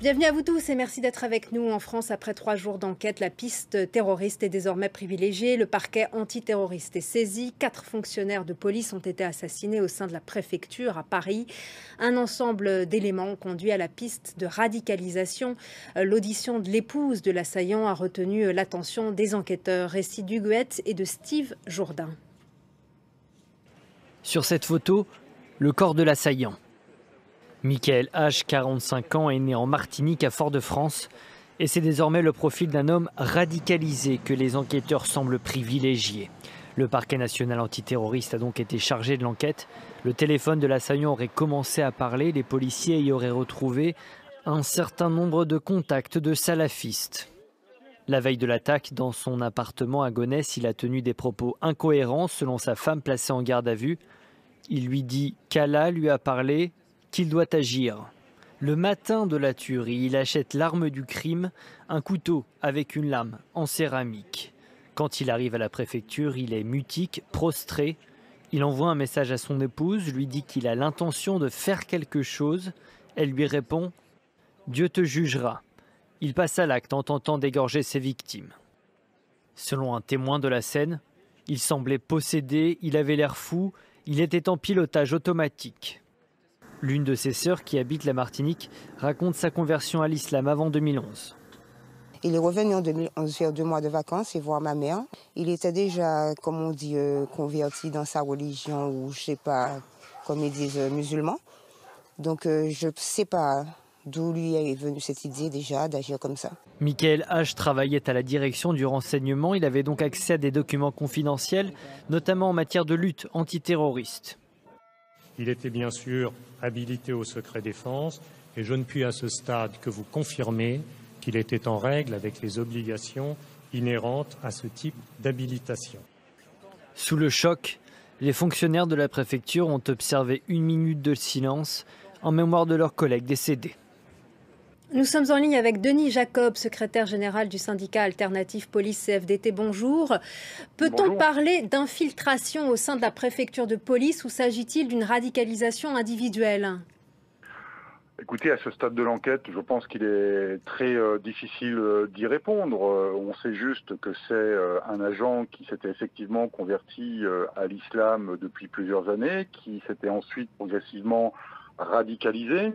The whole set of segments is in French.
Bienvenue à vous tous et merci d'être avec nous. En France, après 3 jours d'enquête, la piste terroriste est désormais privilégiée. Le parquet antiterroriste est saisi. 4 fonctionnaires de police ont été assassinés au sein de la préfecture à Paris. Un ensemble d'éléments ont conduit à la piste de radicalisation. L'audition de l'épouse de l'assaillant a retenu l'attention des enquêteurs. Récit d'Huguette et de Steve Jourdain. Sur cette photo, le corps de l'assaillant. Michael H., 45 ans, est né en Martinique à Fort-de-France et c'est désormais le profil d'un homme radicalisé que les enquêteurs semblent privilégier. Le parquet national antiterroriste a donc été chargé de l'enquête. Le téléphone de l'assaillant aurait commencé à parler. Les policiers y auraient retrouvé un certain nombre de contacts de salafistes. La veille de l'attaque, dans son appartement à Gonesse, il a tenu des propos incohérents selon sa femme placée en garde à vue. Il lui dit qu'Allah lui a parlé, qu'il doit agir. Le matin de la tuerie, il achète l'arme du crime, un couteau avec une lame en céramique. Quand il arrive à la préfecture, il est mutique, prostré. Il envoie un message à son épouse, lui dit qu'il a l'intention de faire quelque chose. Elle lui répond « Dieu te jugera ». Il passe à l'acte en tentant d'égorger ses victimes. Selon un témoin de la scène, il semblait possédé, il avait l'air fou, il était en pilotage automatique. L'une de ses sœurs, qui habite la Martinique, raconte sa conversion à l'islam avant 2011. Il est revenu en 2011 faire 2 mois de vacances et voir ma mère. Il était déjà, comme on dit, converti dans sa religion ou je sais pas, comme ils disent, musulman. Donc je ne sais pas d'où lui est venue cette idée déjà d'agir comme ça. Michael H. travaillait à la direction du renseignement. Il avait donc accès à des documents confidentiels, notamment en matière de lutte antiterroriste. Il était bien sûr habilité au secret défense et je ne puis à ce stade que vous confirmer qu'il était en règle avec les obligations inhérentes à ce type d'habilitation. Sous le choc, les fonctionnaires de la préfecture ont observé 1 minute de silence en mémoire de leurs collègues décédés. Nous sommes en ligne avec Denis Jacob, secrétaire général du syndicat alternatif police-CFDT. Bonjour. Peut-on parler d'infiltration au sein de la préfecture de police ou s'agit-il d'une radicalisation individuelle ? Écoutez, à ce stade de l'enquête, je pense qu'il est très difficile d'y répondre. On sait juste que c'est un agent qui s'était effectivement converti à l'islam depuis plusieurs années, qui s'était ensuite progressivement radicalisé.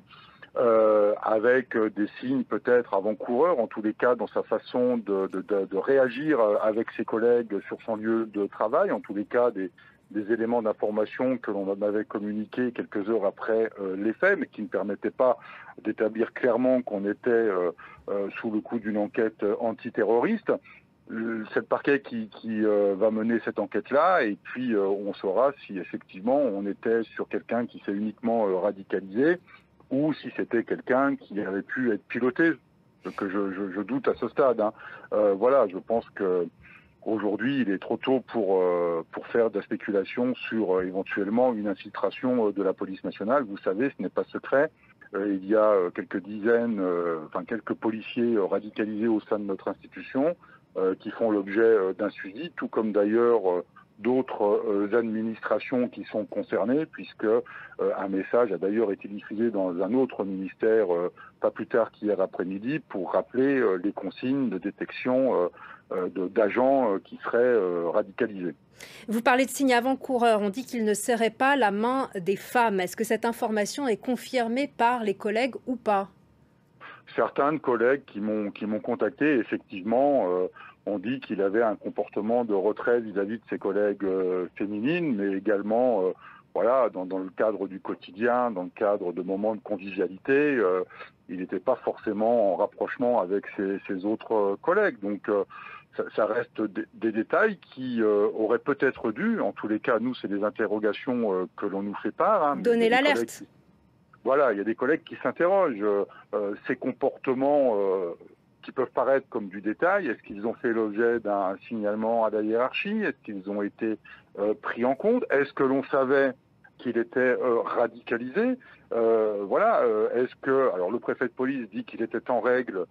Avec des signes peut-être avant-coureurs, en tous les cas dans sa façon de réagir avec ses collègues sur son lieu de travail, en tous les cas des éléments d'information que l'on avait communiqués quelques heures après les faits, mais qui ne permettaient pas d'établir clairement qu'on était sous le coup d'une enquête antiterroriste. C'est le parquet qui va mener cette enquête-là, et puis on saura si effectivement on était sur quelqu'un qui s'est uniquement radicalisé, ou si c'était quelqu'un qui avait pu être piloté, ce que je doute à ce stade. Voilà, je pense qu'aujourd'hui, il est trop tôt pour faire de la spéculation sur éventuellement une infiltration de la police nationale. Vous savez, ce n'est pas secret. Il y a quelques dizaines, quelques policiers radicalisés au sein de notre institution qui font l'objet d'un suivi, tout comme d'ailleurs d'autres administrations qui sont concernées, puisque un message a d'ailleurs été diffusé dans un autre ministère pas plus tard qu'hier après-midi pour rappeler les consignes de détection d'agents qui seraient radicalisés. Vous parlez de signes avant-coureurs. On dit qu'il ne serrait pas la main des femmes. Est-ce que cette information est confirmée par les collègues ou pas ? Certains collègues qui m'ont contacté, effectivement, ont dit qu'il avait un comportement de retrait vis-à-vis de ses collègues féminines, mais également, dans le cadre du quotidien, dans le cadre de moments de convivialité, il n'était pas forcément en rapprochement avec ses autres collègues. Donc, ça reste des détails qui auraient peut-être dû, en tous les cas, nous, c'est des interrogations que l'on nous fait part. Donner l'alerte. Voilà, il y a des collègues qui s'interrogent. Ces comportements qui peuvent paraître comme du détail, est-ce qu'ils ont fait l'objet d'un signalement à la hiérarchie? Est-ce qu'ils ont été pris en compte? Est-ce que l'on savait qu'il était radicalisé? Voilà, est-ce que... Alors le préfet de police dit qu'il était en règle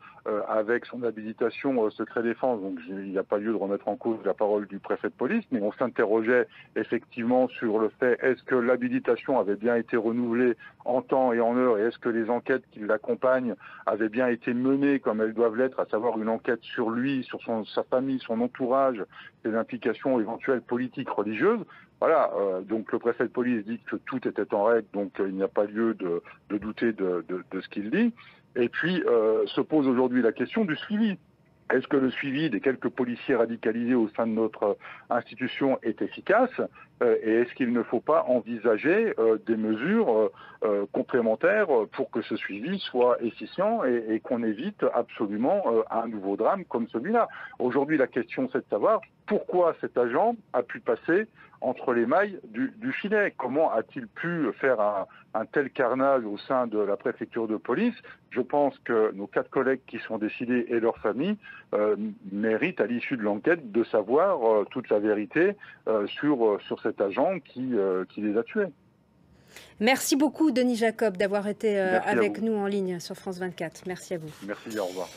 avec son habilitation secret défense, donc il n'y a pas lieu de remettre en cause la parole du préfet de police, mais on s'interrogeait effectivement sur le fait, est-ce que l'habilitation avait bien été renouvelée en temps et en heure, et est-ce que les enquêtes qui l'accompagnent avaient bien été menées comme elles doivent l'être, à savoir une enquête sur lui, sur sa famille, son entourage, ses implications éventuelles politiques, religieuses. Voilà, donc le préfet de police dit que tout était en règle, donc il n'y a pas lieu de douter de ce qu'il dit. Et puis se pose aujourd'hui la question du suivi. Est-ce que le suivi des quelques policiers radicalisés au sein de notre institution est efficace et est-ce qu'il ne faut pas envisager des mesures complémentaires pour que ce suivi soit efficient et qu'on évite absolument un nouveau drame comme celui-là? Aujourd'hui, la question, c'est de savoir pourquoi cet agent a pu passer entre les mailles du filet. Comment a-t-il pu faire un tel carnage au sein de la préfecture de police? Je pense que nos 4 collègues qui sont décédés et leurs familles méritent, à l'issue de l'enquête, de savoir toute la vérité sur cet agent qui les a tués. Merci beaucoup, Denis Jacob, d'avoir été avec nous en ligne sur France 24. Merci à vous. Merci, au revoir.